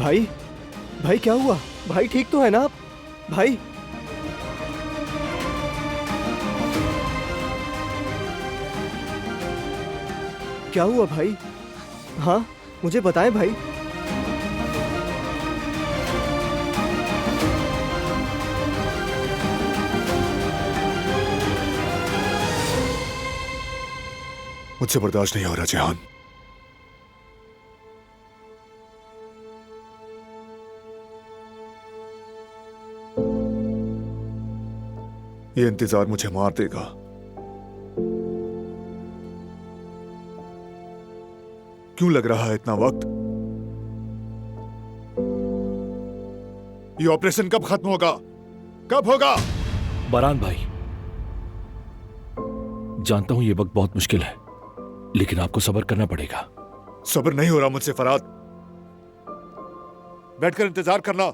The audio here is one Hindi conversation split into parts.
भाई, भाई क्या हुआ? भाई ठीक तो है ना आप? भाई क्या हुआ भाई? हाँ, मुझे बताएं भाई। मुझसे बर्दाश्त नहीं हो रहा जहान। ये इंतजार मुझे मार देगा। क्यों लग रहा है इतना वक्त? ये ऑपरेशन कब खत्म होगा? कब होगा? बारान भाई, जानता हूं ये वक्त बहुत मुश्किल है, लेकिन आपको सब्र करना पड़ेगा। सब्र नहीं हो रहा मुझसे फराद। बैठकर इंतजार करना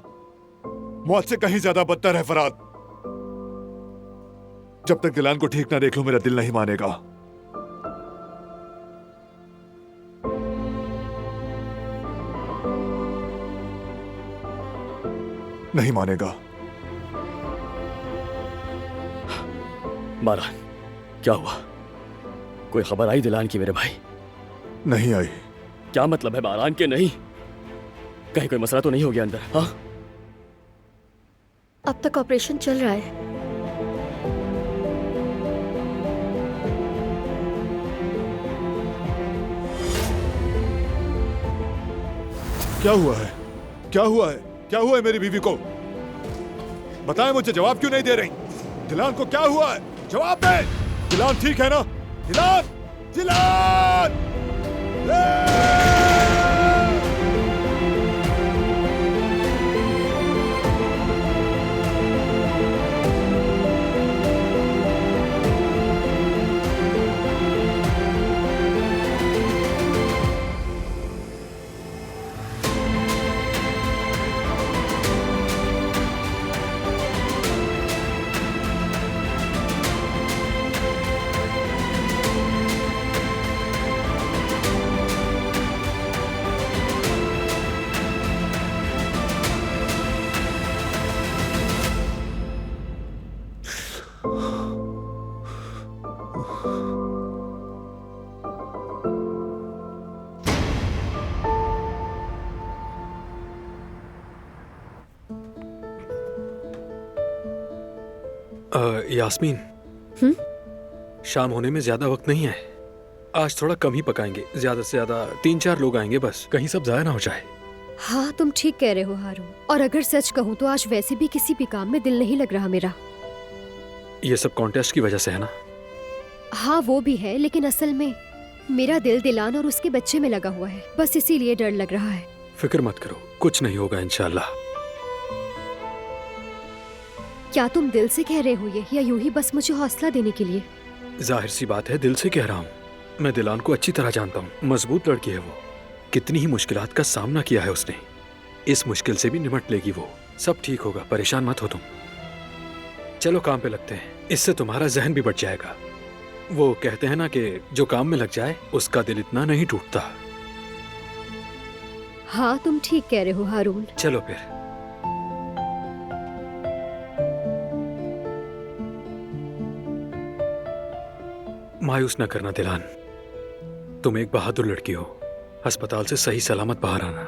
मौत से कहीं ज्यादा बदतर है फराद। जब तक दिलान को ठीक ना देख लूं मेरा दिल नहीं मानेगा। नहीं मानेगा। बारान, क्या हुआ? कोई खबर आई दिलान की मेरे भाई? नहीं आई। क्या मतलब है बारान के नहीं? कहीं कोई मसला तो नहीं हो गया अंदर? हाँ, अब तक ऑपरेशन चल रहा है। क्या हुआ है? क्या हुआ है? क्या हुआ है मेरी बीवी को? बताएं मुझे, जवाब क्यों नहीं दे रही? दिलान को क्या हुआ है? जवाब दे। दिलान ठीक है ना? दिलान, दिलान! यास्मीन, शाम होने में ज्यादा वक्त नहीं है। आज थोड़ा कम ही पकाएंगे, ज्यादा से ज्यादा 3-4 लोग आएंगे बस, कहीं सब जाया ना हो जाए। हाँ, तुम ठीक कह रहे हो हारून। और अगर सच कहूँ तो आज वैसे भी किसी भी काम में दिल नहीं लग रहा मेरा। ये सब कॉन्टेस्ट की वजह से है ना? हाँ वो भी है, लेकिन असल में मेरा दिल दिलान और उसके बच्चे में लगा हुआ है, बस इसीलिए डर लग रहा है। फिक्र मत करो, कुछ नहीं होगा इंशाल्लाह। क्या तुम दिल से कह रहे हो ये, या यूं ही बस मुझे हौसला देने के लिए? जाहिर सी बात है, दिल से कह रहा हूँ। मैं दिलान को अच्छी तरह जानता हूँ, मजबूत लड़की है वो। कितनी ही मुश्किलात का सामना किया है उसने। इस मुश्किल से भी निपट लेगी वो। सब ठीक होगा, परेशान मत हो तुम। चलो काम पे लगते हैं, इससे तुम्हारा जहन भी बच जाएगा। वो कहते हैं ना कि जो काम में लग जाए उसका दिल इतना नहीं टूटता। हाँ तुम ठीक कह रहे हो हारून। चलो फिर। मायूस न करना दिलान, तुम एक बहादुर लड़की हो। अस्पताल से सही सलामत बाहर आना।